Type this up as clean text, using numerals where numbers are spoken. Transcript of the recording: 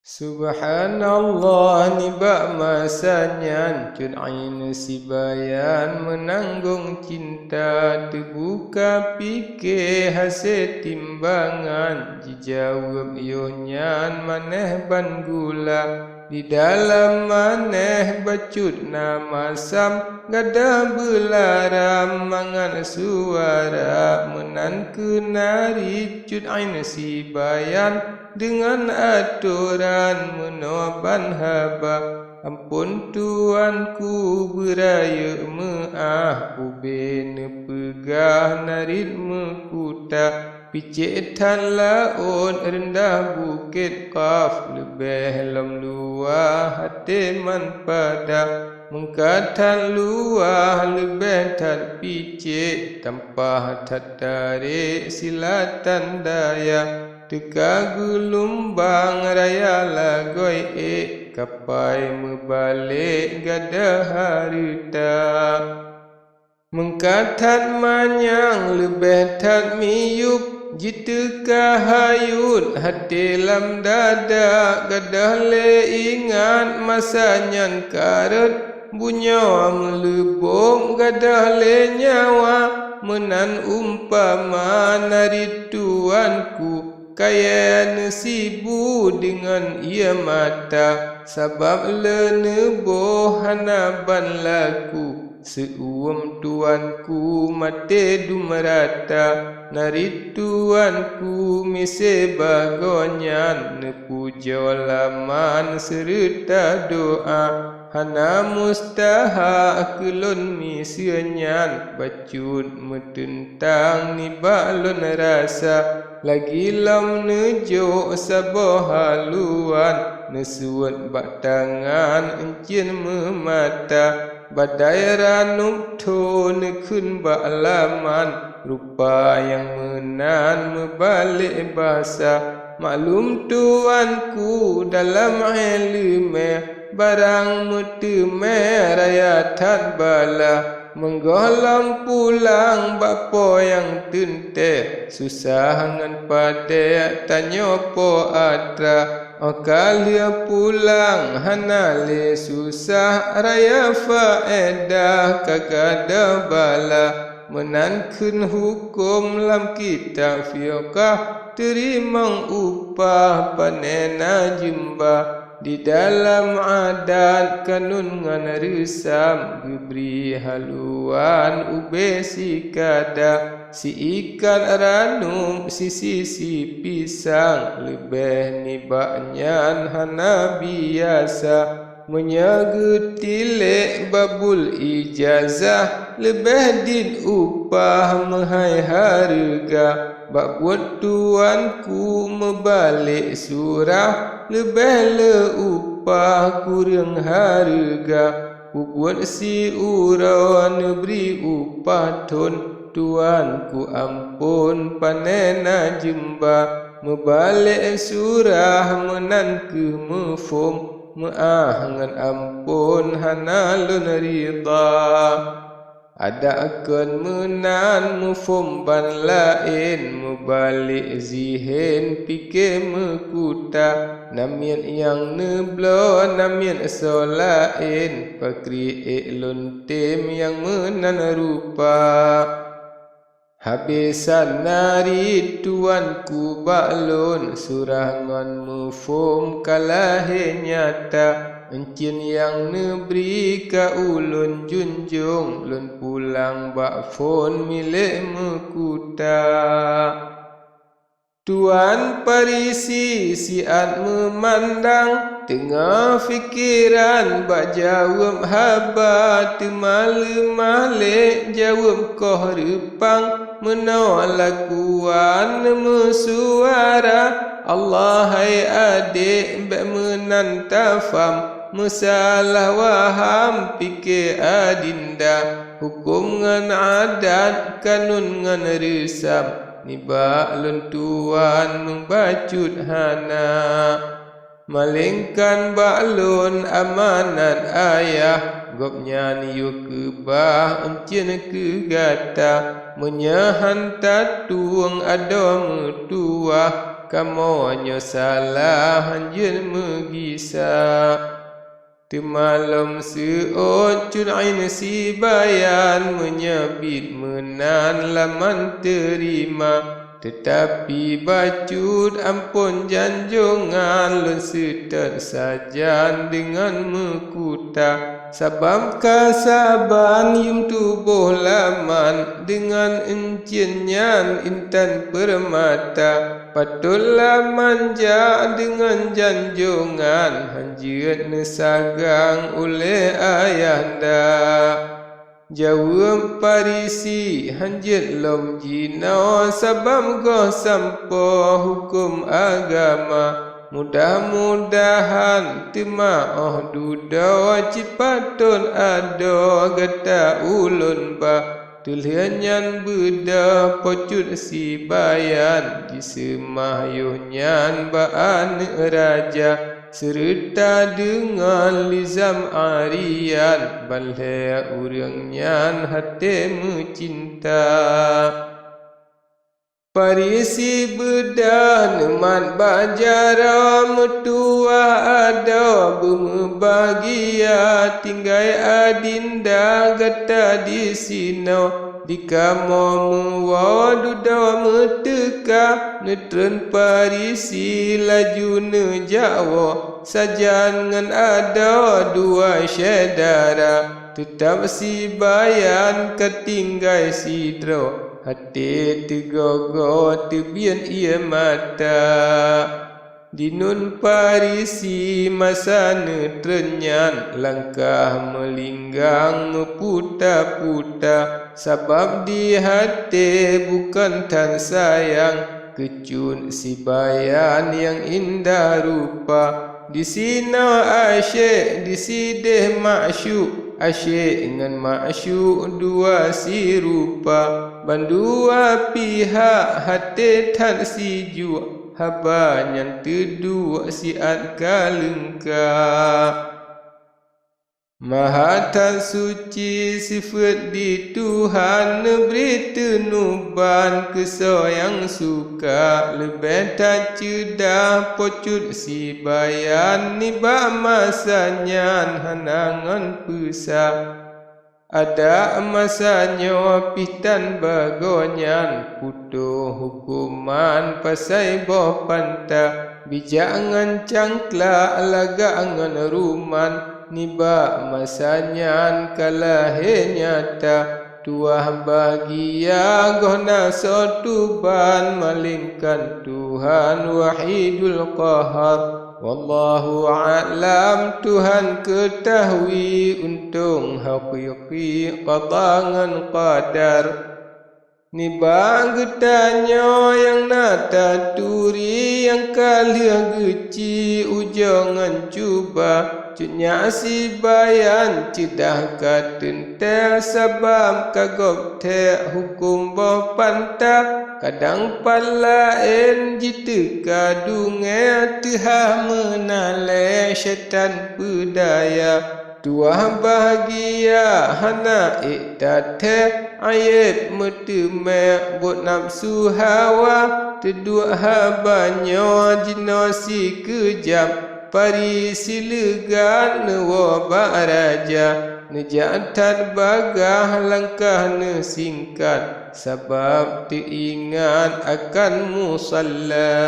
Subhanallah ni bak masanya cun ain si bayan menanggung cinta terbuka fikir hasil timbangan dijawab yonyan maneh ban gula di dalam maneh bacut nama sam gada belaram mangan suara menan kenari cut ain si bayan dengan aturan menoban haba. Ampun tuanku beraya maaf ubene pegah narit mekuta picit tan laun rendah bukit qaf lebih lam luah hati man pada mengkatan luah lebih tan picit tanpa tak tarik silatan daya teka gelombang raya lagoi kapai membalik gada harita mengkatat manyang lebih tak miyup jiteka hayut hati lam dada gadah le ingat masanya karet bunyawa melebong gadah le nyawa menan umpama narit tuanku kaya nasibu dengan ia mata sebab lenebo hanaban laku seuam tuanku mate dumerata narit tuanku mise bagonyan nepuja laman serta doa hana mustaha kelon misenyan bacut metentang ni balon rasa lagi lam nejo sabah haluan nesuat bak tangan encin memata badai ranum to nekun bak laman rupa yang menan membalik bahasa maklum tuanku dalam ilmu barang meteme raya tan bala menggolam pulang bapa yang tente susah ngan pada tanya po atra akalia pulang hanale susah raya faedah kagada bala menankan hukum lam kitab fiqah terima upah panena jemba di dalam adat kanun ngan resam gebri haluan ube si kada si ikan ranum si pisang lebih nibaknya hana biasa menyagetilek babul ijazah lebih din upah mahai harga bak buat tuanku membalik surah lebih le upah kurang harga buat si uran beri upah ton tuanku ampun panena jemba membalik surah menan ke mefum Ma'ahangan ampun hanalun rida ada akan menan mufum ban lain mubalik zihin fikir mekuta namian yang neblo namian solain pakri iklun tim yang menan rupa habisan nari tuanku baklun surangan mufum kalahe nyata encin yang neberi ka ulun junjung lun pulang bak fon milik mekuta tuan parisi siat memandang tengah fikiran bak jawab haba temale jawab koh repang menolak kuan mesuara Allah hai adik bak menantafam masalah waham fikir adinda hukum ngan adat kanun ngan resam nibak lun tuan membacut hana malingkan baklun amanat ayah gopnya niu kebah encin kegata menyahan tatuang ada metuah kamonyo salah hanjun megisa Temalum seot curain si bayan menyabit menan laman terima Tetapi bacut ampun janjungan lun setet sajan dengan mekuta Sabab kasaban yum tubuh laman dengan encienyan intan permata Patutlah manja dengan janjungan hanjiat nesagang oleh ayahanda Jawab parisi hanjiat lom jino sabab goh sampo hukum agama Mudah-mudahan temaoh duda cipatun ado gata ulun ba Tulianyan beda pocut si bayan Disemahyunyan baan raja Serta dengan lizam arian Balhe urangnya hati mencinta Parisi bedan mat bajara metua ada berbahagia tinggai adinda gata di sino dikamo muwaduda meteka netren parisi laju nejawa sajan ngan ada dua syedara tetap si bayan ketinggai sidro Hati tegogo tebian ia mata Dinun parisi masa netrenyan Langkah melinggang meputa-puta Sabab di hati bukan tan sayang Kecun si bayan yang indah rupa Di sini asyik, di sini masyuk Asyik dengan masyuk dua si rupa Bandua pihak hati tan si jua Haba yang terdua si kalengka Maha tak suci sifat di Tuhan Neberi tenuban kesayang suka Lebih tak cedah pocut si bayan Nibak masanya hanangan pesak Ada masanya pitan bagonyan Putuh hukuman pasai boh panta Bijangan cangkla alagangan ruman Niba masanya kalahe nyata Tuah bahagia gona sotuban Malingkan Tuhan wahidul qahar Wallahu a'lam Tuhan ketahui Untung hakiki qadangan qadar Nibang getanya yang nata turi Yang kalia geci ujangan cuba Cutnya si bayan cedah katente Sabab kagok te hukum boh pantah Kadang palain jitu kadunge Tuhan menale syaitan pedaya Tuah bahagia hana iktate Ayat metume buat nafsu hawa Tedua habanyo jinosi kejam Parisi legan newa baraja Nejatan bagah langkah nesingkat Sebab teringat akan musalla